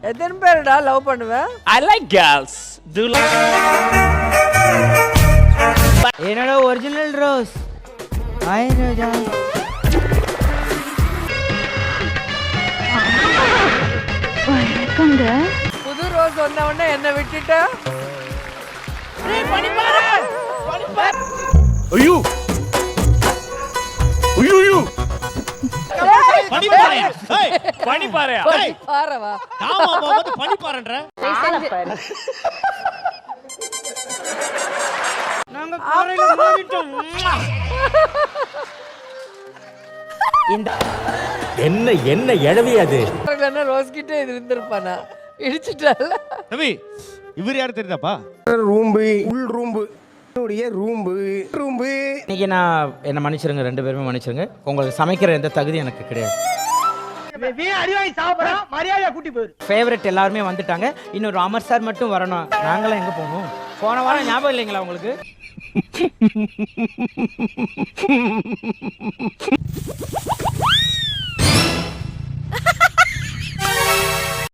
எத்தனை பேருடா லவ் பண்ணுவேன்? I like girls. Do you like? என்னோட ஒரிஜினல் ரோஸ். ஹாய் ரோஜா. வணக்கங்க. புது ரோஸ் வந்த உடனே என்ன விட்டுட்ட? ஐயோ ஐயோ பனிப்பாறையா? ஏய், பனிப்பாறையா? பாரவா. ஆமா வந்து பனிப்பாறன்ற. நாங்க காரையில மோதிட்டோம். இந்த என்ன என்ன எழவி அது? என்ன ரோஸ் கிட்ட இது இருந்திருப்பானா? இடிச்சிட்டால. ரவி, இவர் யாரு தெரியுதாப்பா? ரூம்பு உள் ரூம்பு ரூம்பு ரூம்பு. இன்னைக்கு நான் என்ன மன்னிச்சிருங்க, 2 பேருமே மன்னிச்சிருங்க. உங்களுக்கு சமைக்கிற எந்த தகுதி எனக்கு கிடையாது. ஃபேவரட் எல்லாருமே வந்துட்டாங்க. இன்னொரு அமர் சார் மட்டும் வரணும். நாங்களாம் எங்க போகணும்? போன வாரம் ஞாபகம் இல்லைங்களா உங்களுக்கு?